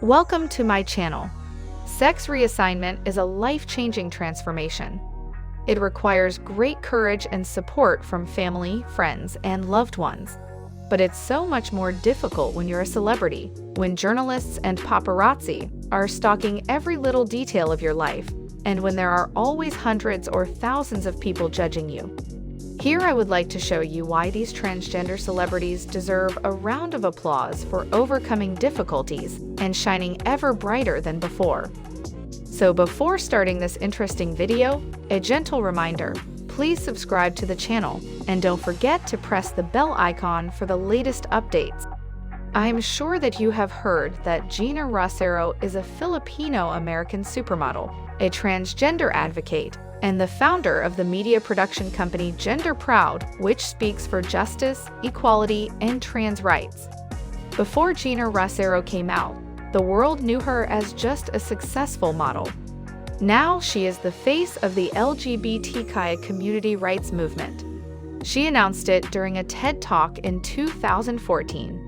Welcome to my channel. Sex reassignment is a life-changing transformation. It requires great courage and support from family, friends, and loved ones. But it's so much more difficult when you're a celebrity, when journalists and paparazzi are stalking every little detail of your life, and when there are always hundreds or thousands of people judging you. Here I would like to show you why these transgender celebrities deserve a round of applause for overcoming difficulties and shining ever brighter than before. So before starting this interesting video, a gentle reminder, please subscribe to the channel and don't forget to press the bell icon for the latest updates. I'm sure that you have heard that Geena Rocero is a Filipino American supermodel, a transgender advocate, and the founder of the media production company Gender Proud, which speaks for justice, equality, and trans rights. Before Geena Rocero came out, the world knew her as just a successful model. Now she is the face of the LGBTQI community rights movement. She announced it during a TED Talk in 2014.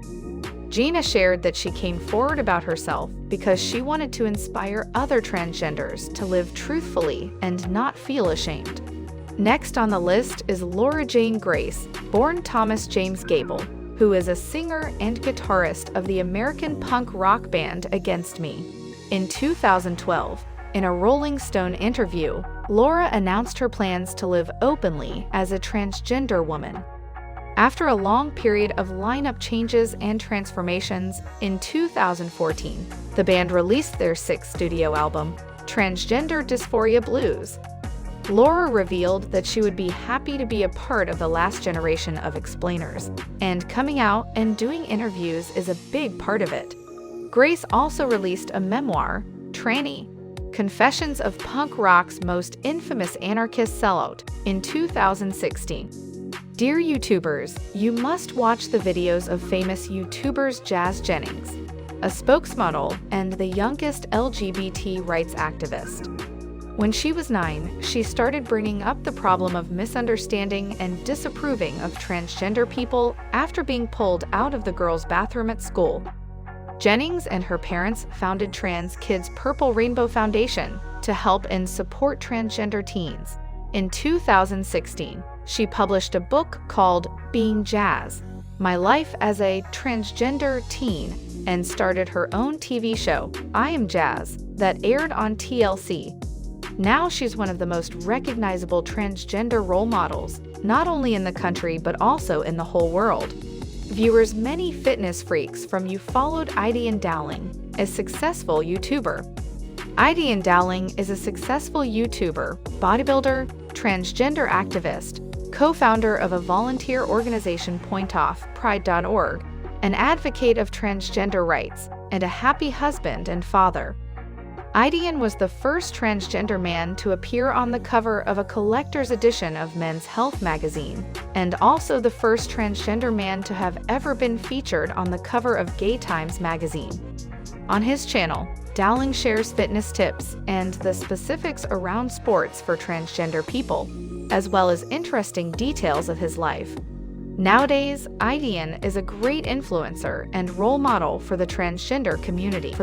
Geena shared that she came forward about herself because she wanted to inspire other transgenders to live truthfully and not feel ashamed. Next on the list is Laura Jane Grace, born Thomas James Gable, who is a singer and guitarist of the American punk rock band Against Me. In 2012, in a Rolling Stone interview, Laura announced her plans to live openly as a transgender woman. After a long period of lineup changes and transformations, in 2014, the band released their sixth studio album, Transgender Dysphoria Blues. Laura revealed that she would be happy to be a part of the last generation of explainers, and coming out and doing interviews is a big part of it. Grace also released a memoir, Tranny, Confessions of Punk Rock's Most Infamous Anarchist Sellout, in 2016. Dear YouTubers, you must watch the videos of famous YouTubers Jennings, a spokesmodel and the youngest LGBT rights activist. When she was 9, she started bringing up the problem of misunderstanding and disapproving of transgender people after being pulled out of the girls' bathroom at school. Jennings and her parents founded Trans Kids Purple Rainbow Foundation to help and support transgender teens. In 2016, she published a book called Being Jazz, My Life as a Transgender Teen, and started her own TV show, I Am Jazz, that aired on TLC. Now she's one of the most recognizable transgender role models, not only in the country but also in the whole world. Viewers, many fitness freaks from you followed Aydian Dowling, a successful YouTuber. Aydian Dowling is a successful YouTuber, bodybuilder, transgender activist, co-founder of a volunteer organization PointOffPride.org, an advocate of transgender rights, and a happy husband and father. Aydian was the first transgender man to appear on the cover of a collector's edition of Men's Health magazine, and also the first transgender man to have ever been featured on the cover of Gay Times magazine. On his channel, Dowling shares fitness tips and the specifics around sports for transgender people, as well as interesting details of his life. Nowadays, Aydian is a great influencer and role model for the transgender community.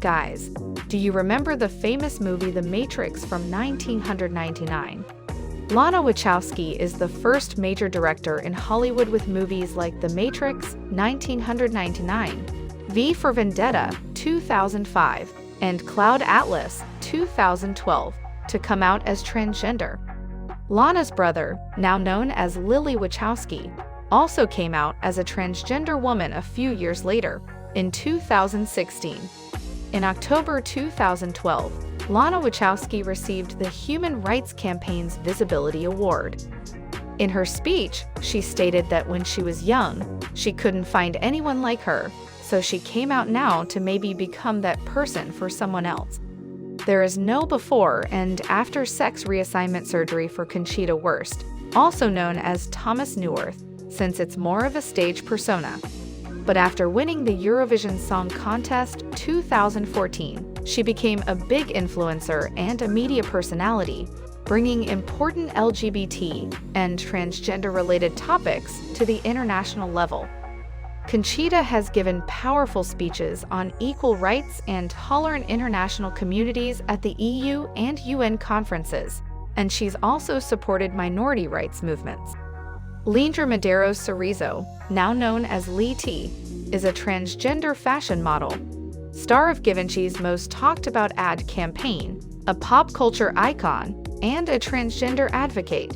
Guys, do you remember the famous movie The Matrix from 1999? Lana Wachowski is the first major director in Hollywood with movies like The Matrix, 1999, V for Vendetta, 2005, and Cloud Atlas, 2012, to come out as transgender. Lana's brother, now known as Lily Wachowski, also came out as a transgender woman a few years later, in 2016. In October 2012, Lana Wachowski received the Human Rights Campaign's Visibility Award. In her speech, she stated that when she was young, she couldn't find anyone like her, so she came out now to maybe become that person for someone else. There is no before and after sex reassignment surgery for Conchita Wurst, also known as Thomas Neuwirth, since it's more of a stage persona. But after winning the Eurovision Song Contest 2014, she became a big influencer and a media personality, bringing important LGBT and transgender-related topics to the international level. Conchita has given powerful speeches on equal rights and tolerant international communities at the EU and UN conferences, and she's also supported minority rights movements. Geena Rocero, now known as Lee T, is a transgender fashion model, star of Givenchy's most talked about ad campaign, a pop culture icon, and a transgender advocate.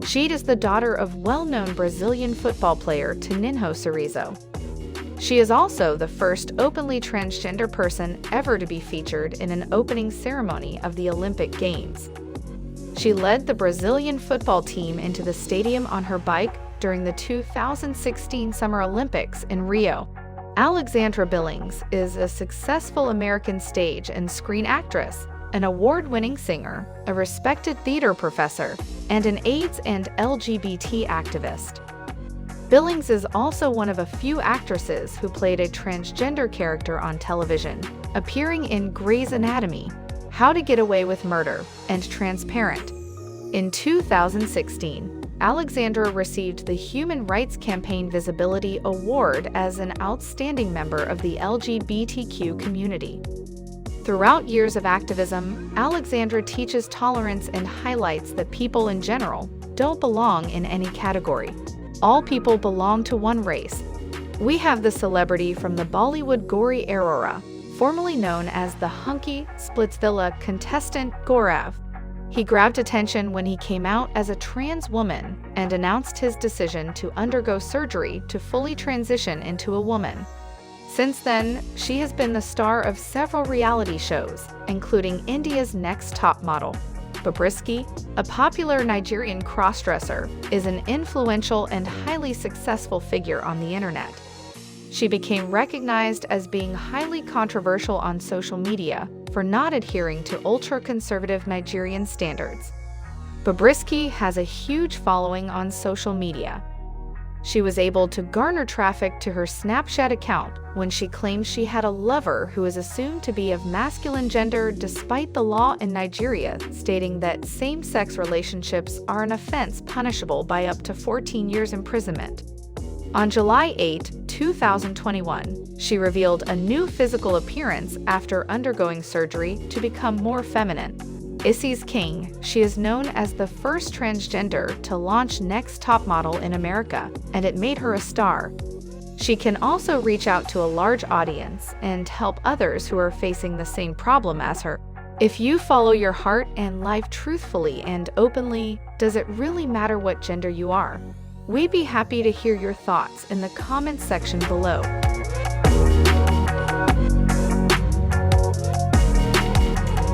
She is the daughter of well-known Brazilian football player Jennings Rocero. She is also the first openly transgender person ever to be featured in an opening ceremony of the Olympic Games. She led the Brazilian football team into the stadium on her bike during the 2016 Summer Olympics in Rio. Alexandra Billings is a successful American stage and screen actress, an award-winning singer, a respected theater professor, and an AIDS and LGBT activist. Billings is also one of a few actresses who played a transgender character on television, appearing in Grey's Anatomy, How to Get Away with Murder, and Transparent. In 2016, Alexandra received the Human Rights Campaign Visibility Award as an outstanding member of the LGBTQ community. Throughout years of activism, Alexandra teaches tolerance and highlights that people in general don't belong in any category. All people belong to one race. We have the celebrity from the Bollywood Gauri Arora, formerly known as the hunky Splitsvilla contestant Gaurav. He grabbed attention when he came out as a trans woman and announced his decision to undergo surgery to fully transition into a woman. Since then, she has been the star of several reality shows, including India's Next Top Model. Bobrisky, a popular Nigerian crossdresser, is an influential and highly successful figure on the internet. She became recognized as being highly controversial on social media for not adhering to ultra-conservative Nigerian standards. Bobrisky has a huge following on social media. She was able to garner traffic to her Snapchat account when she claimed she had a lover who is assumed to be of masculine gender, despite the law in Nigeria stating that same-sex relationships are an offense punishable by up to 14 years imprisonment. On July 8, 2021, she revealed a new physical appearance after undergoing surgery to become more feminine. Issy's King, she is known as the first transgender to launch Next Top Model in America, and it made her a star. She can also reach out to a large audience and help others who are facing the same problem as her. If you follow your heart and life truthfully and openly, does it really matter what gender you are? We'd be happy to hear your thoughts in the comments section below.